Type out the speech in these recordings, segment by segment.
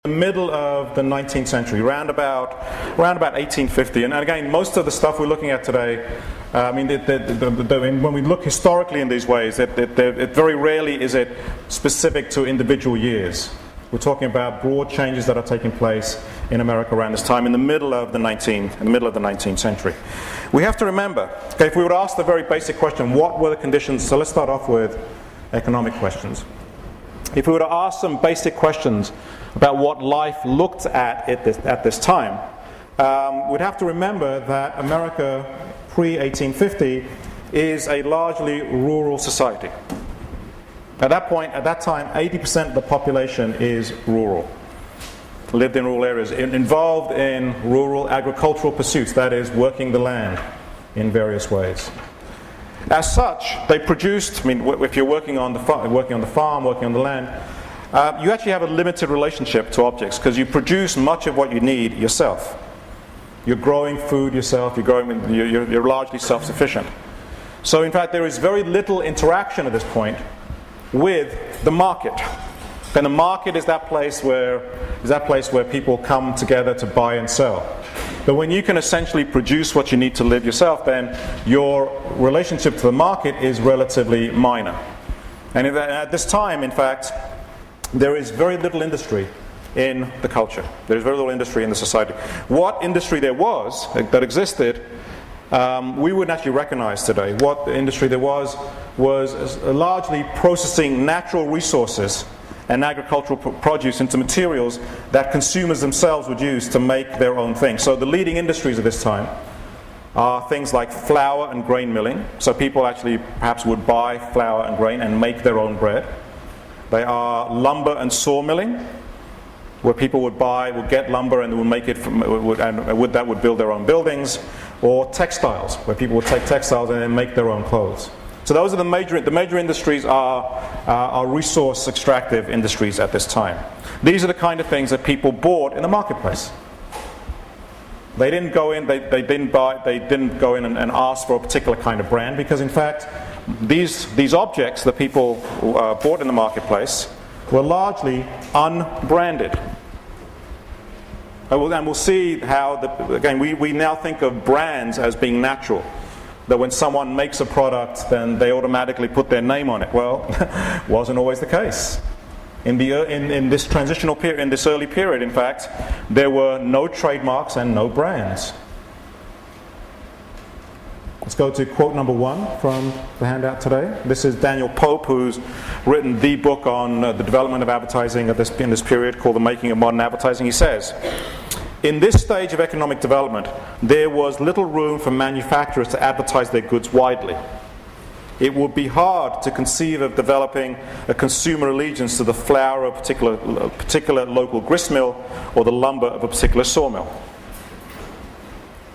The middle of the 19th century, around about 1850. And again, most of the stuff we're looking at today, when we look historically in these ways, it very rarely is it specific to individual years. We're talking about broad changes that are taking place in America around this time, in the middle of the 19th century. We have to remember, okay, if we were to ask the very basic question, what were the conditions? So let's start off with economic questions. If we were to ask some basic questions about what life looked at this time, we'd have to remember that America pre-1850 is a largely rural society. At that time, 80% of the population is rural, lived in rural areas, involved in rural agricultural pursuits, that is, working the land in various ways. As such, they produced, if you're working on the farm, working on the land, you actually have a limited relationship to objects because you produce much of what you need yourself. You're growing food yourself, you're largely self-sufficient. So in fact, there is very little interaction at this point with the market. And the market is that place where people come together to buy and sell. But when you can essentially produce what you need to live yourself, then your relationship to the market is relatively minor. And at this time, in fact, there is very little industry in the culture. There is very little industry in the society. What industry there was that existed, we wouldn't actually recognize today. What industry there was largely processing natural resources and agricultural produce into materials that consumers themselves would use to make their own things. So the leading industries of this time are things like flour and grain milling. So people actually perhaps would buy flour and grain and make their own bread. They are lumber and sawmilling, where people would get lumber and would make it that would build their own buildings, or textiles, where people would take textiles and then make their own clothes. So those are the major industries are resource extractive industries at this time. These are the kind of things that people bought in the marketplace. They didn't go in and ask for a particular kind of brand, because in fact these objects that people bought in the marketplace were largely unbranded. And we'll see how we now think of brands as being natural. That when someone makes a product, then they automatically put their name on it. Well, wasn't always the case. In this transitional period, in this early period, in fact, there were no trademarks and no brands. Let's go to quote number 1 from the handout today. This is Daniel Pope, who's written the book on the development of advertising in this period, called The Making of Modern Advertising. He says, "In this stage of economic development, there was little room for manufacturers to advertise their goods widely. It would be hard to conceive of developing a consumer allegiance to the flour of a particular local gristmill or the lumber of a particular sawmill."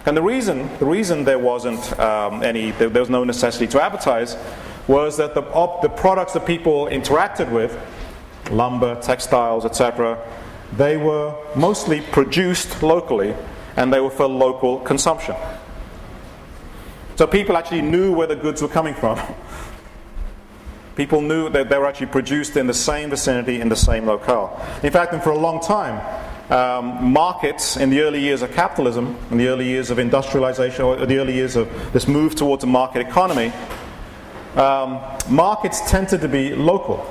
And the reason there wasn't there was no necessity to advertise was that the products that people interacted with, lumber, textiles, etc., they were mostly produced locally, and they were for local consumption. So people actually knew where the goods were coming from. People knew that they were actually produced in the same vicinity, in the same locale. In fact, and for a long time, markets in the early years of capitalism, in the early years of industrialization, or the early years of this move towards a market economy, markets tended to be local.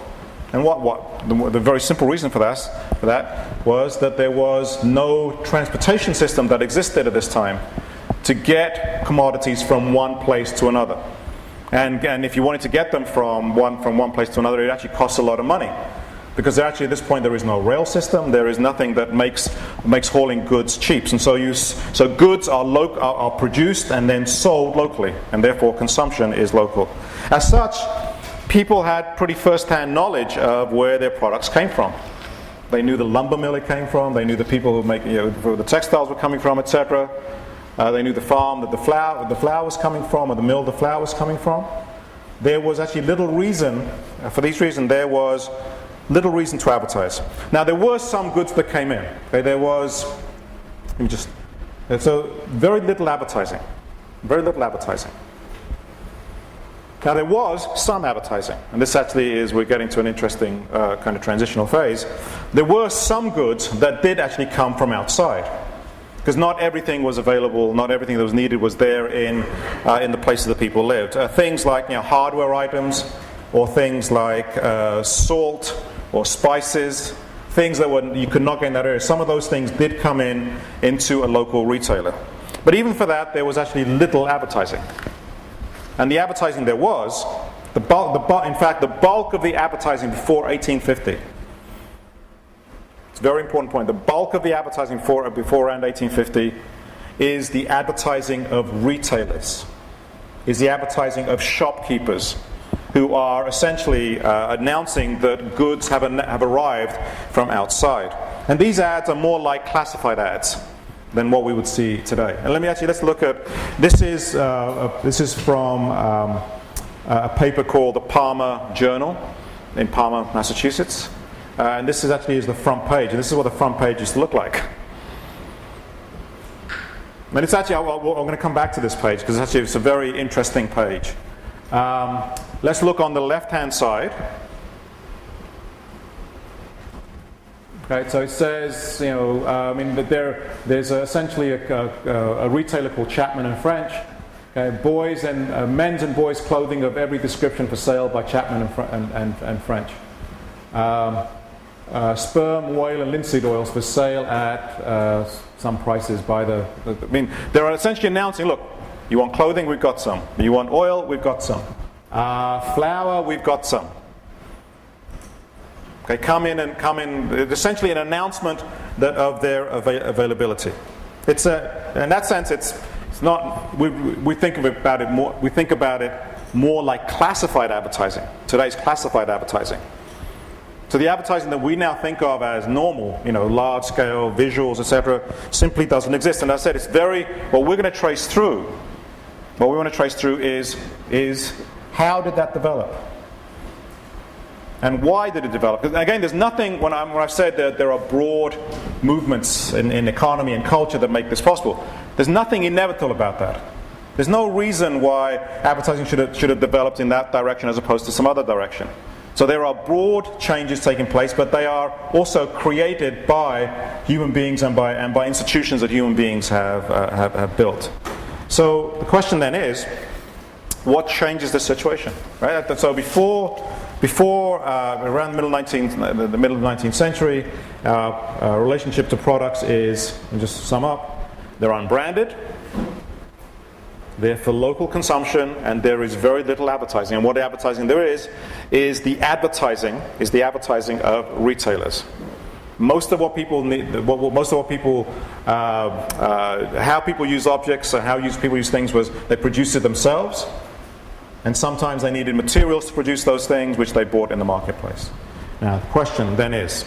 And the very simple reason for that was that there was no transportation system that existed at this time to get commodities from one place to another. And if you wanted to get them from one place to another, it actually costs a lot of money. Because actually at this point there is no rail system, there is nothing that makes hauling goods cheap. And so goods are produced and then sold locally, and therefore consumption is local. As such, people had pretty first-hand knowledge of where their products came from. They knew the lumber mill it came from, they knew the people who make where the textiles were coming from, etc. They knew the farm that the flour was coming from, or the mill the flour was coming from. There was actually little reason, for this reason, there was little reason to advertise. Now there were some goods that came in. Okay, so very little advertising. Very little advertising. Now there was some advertising, and this actually is, we're getting to an interesting kind of transitional phase. There were some goods that did actually come from outside, because not everything was available, not everything that was needed was there in the places that people lived. Things like hardware items, or things like salt or spices, things that you could not get in that area. Some of those things did come into a local retailer. But even for that, there was actually little advertising. And the advertising there was, in fact, the bulk of the advertising before 1850, it's a very important point, the bulk of the advertising before around 1850 is the advertising of retailers, is the advertising of shopkeepers who are essentially announcing that goods have arrived from outside. And these ads are more like classified ads than what we would see today. And let's look at, this is from a paper called the Palmer Journal in Palmer, Massachusetts. And this is the front page, and this is what the front page used to look like. And it's actually, I'm going to come back to this page because it's a very interesting page. Let's look on the left-hand side. Okay, so it says, that there's essentially a retailer called Chapman and French. Okay, boys and men's and boys' clothing of every description for sale by Chapman and French. Sperm, whale, and linseed oils for sale at some prices by they're essentially announcing, look, you want clothing, we've got some. You want oil, we've got some. Flour, we've got some. Okay, come in. Essentially, an announcement of their availability. It's in that sense, it's not. We think about it more. We think about it more like classified advertising. Today's classified advertising. So the advertising that we now think of as normal, large scale visuals, etc., simply doesn't exist. And as I said, it's what we're going to trace through. What we want to trace through is how did that develop? And why did it develop? Because again, there's nothing, when I've said that there are broad movements in economy and culture that make this possible, there's nothing inevitable about that. There's no reason why advertising should have developed in that direction as opposed to some other direction. So there are broad changes taking place, but they are also created by human beings and by institutions that human beings have built. So the question then is, what changes the situation? Right? So before around the middle of the 19th century, our relationship to products is, and just to sum up, they're unbranded, they're for local consumption, and there is very little advertising. And what advertising there is the advertising of retailers. Most of what people need, how people use objects, how people use things was they produced it themselves. And sometimes they needed materials to produce those things, which they bought in the marketplace. Now, the question then is,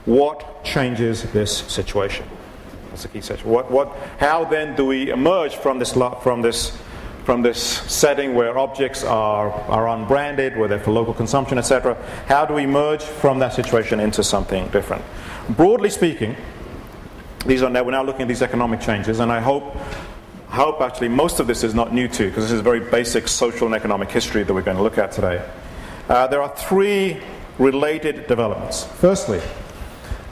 what changes this situation? That's the key situation. How then do we emerge from this setting where objects are unbranded, where they're for local consumption, etc.? How do we emerge from that situation into something different? Broadly speaking, we're now looking at these economic changes, and I hope actually most of this is not new to you, because this is very basic social and economic history that we're going to look at today. There are three related developments. Firstly,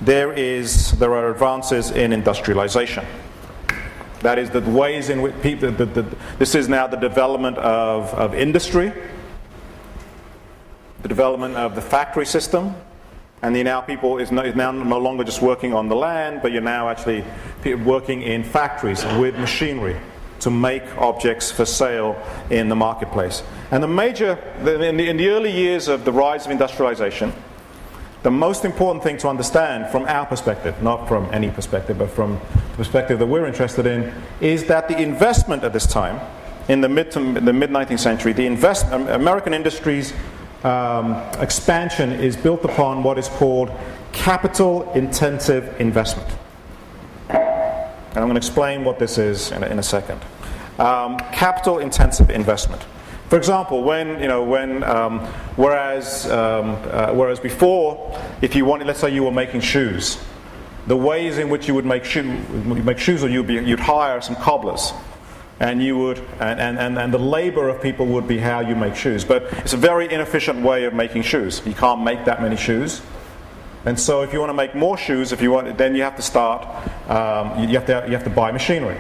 there are advances in industrialization. That is, the ways in which this is now the development of industry, the development of the factory system, and people is now no longer just working on the land, but you're now actually working in factories with machinery to make objects for sale in the marketplace. And in the early years of the rise of industrialization, the most important thing to understand from our perspective, not from any perspective, but from the perspective that we're interested in, is that the investment at this time, in the mid-19th century, American industries expansion is built upon what is called capital-intensive investment. And I'm going to explain what this is in a second. Capital-intensive investment. For example, whereas before, if you wanted, let's say you were making shoes, the ways in which you would make shoes, or you'd hire some cobblers And you would, and the labor of people would be how you make shoes. But it's a very inefficient way of making shoes. You can't make that many shoes. And so if you want to make more shoes, then you have to start, you have to buy machinery.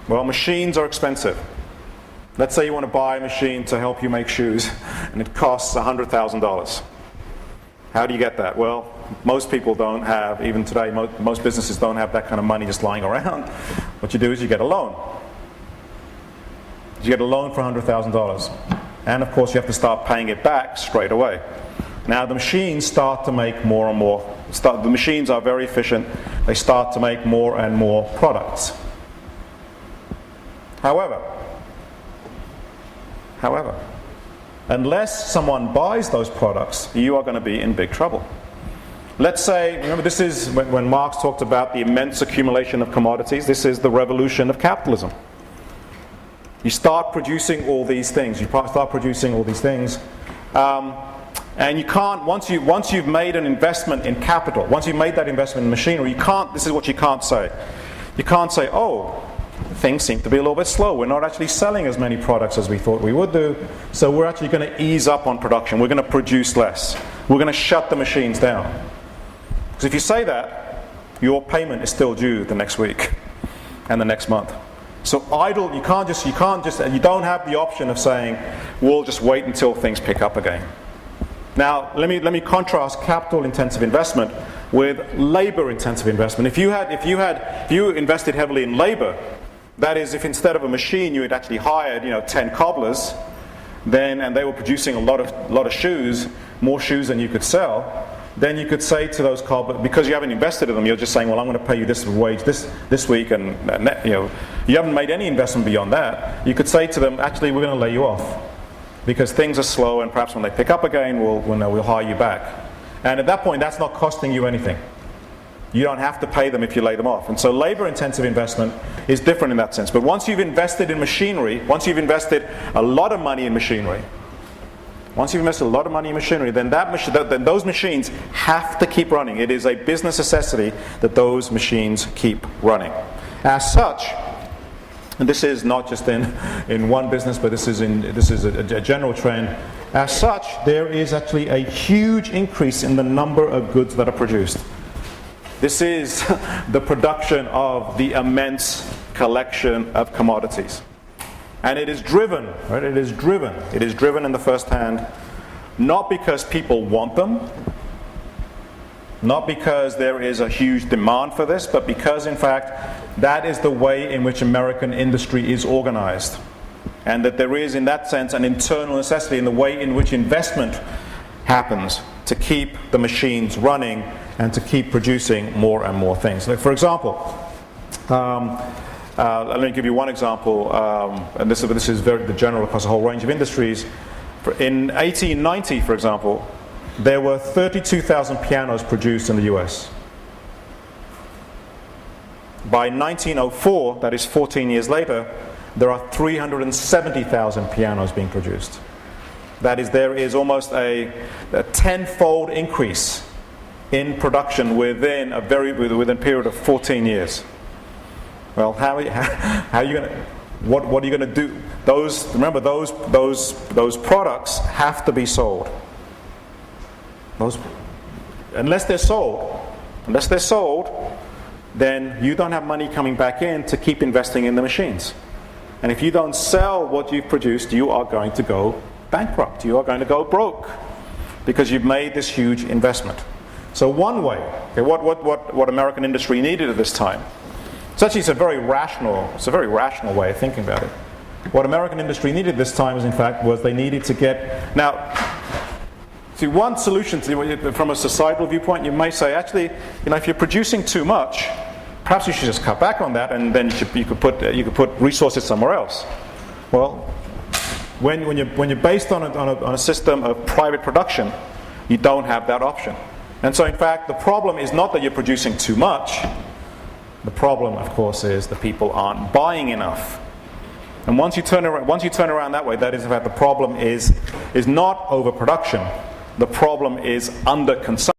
Well, machines are expensive. Let's say you want to buy a machine to help you make shoes, and it costs $100,000. How do you get that? Well, most people don't have, even today, most businesses don't have that kind of money just lying around. What you do is you get a loan. You get a loan for $100,000. And of course you have to start paying it back straight away. Now the machines start to make more and more. The machines are very efficient. They start to make more and more products. However, unless someone buys those products, you are going to be in big trouble. Let's say, remember this is when Marx talked about the immense accumulation of commodities, this is the revolution of capitalism. You start producing all these things. And you can't, once you've made an investment in capital, once you've made that investment in machinery, this is what you can't say. You can't say, oh, things seem to be a little bit slow. We're not actually selling as many products as we thought we would do, so we're actually going to ease up on production. We're going to produce less. We're going to shut the machines down. Because if you say that, your payment is still due the next week and the next month. So idle, you don't have the option of saying, we'll just wait until things pick up again. Now, let me contrast capital-intensive investment with labor-intensive investment. If you invested heavily in labor, that is, if instead of a machine you had actually hired, 10 cobblers, and they were producing a lot of shoes, more shoes than you could sell, then you could say to those cobblers, because you haven't invested in them, you're just saying, well, I'm going to pay you this wage this week, and you haven't made any investment beyond that. You could say to them, actually, we're going to lay you off because things are slow, and perhaps when they pick up again, we'll hire you back. And at that point, that's not costing you anything. You don't have to pay them if you lay them off. And so labor-intensive investment is different in that sense. But once you've invested in machinery, once you've invested a lot of money in machinery, then then those machines have to keep running. It is a business necessity that those machines keep running. As such, and this is not just in one business, but this is a general trend. As such, there is actually a huge increase in the number of goods that are produced. This is the production of the immense collection of commodities. And it is driven, right? It is driven in the first hand, not because people want them, not because there is a huge demand for this, but because, in fact, that is the way in which American industry is organized. And that there is, in that sense, an internal necessity in the way in which investment happens to keep the machines running and to keep producing more and more things. Like, for example, let me give you one example, and this is very general across a whole range of industries. In 1890, for example, there were 32,000 pianos produced in the US. By 1904, that is 14 years later, there are 370,000 pianos being produced. That is, there is almost a tenfold increase in production within a period of 14 years. Well, how are you going to? What are you going to do? Remember, those products have to be sold. Unless they're sold, then you don't have money coming back in to keep investing in the machines. And if you don't sell what you've produced, you are going to go bankrupt. You are going to go broke because you've made this huge investment. So one way, okay, what American industry needed at this time. It's a very rational way of thinking about it. What American industry needed this time was they needed to get, now, see, one solution from a societal viewpoint, you may say, actually, if you're producing too much, perhaps you should just cut back on that, and then you could put resources somewhere else. Well, when you're based on a system of private production, you don't have that option. And so, in fact, the problem is not that you're producing too much. The problem, of course, is the people aren't buying enough. And once you turn around that way, that is, in fact, the problem is not overproduction. The problem is underconsumption.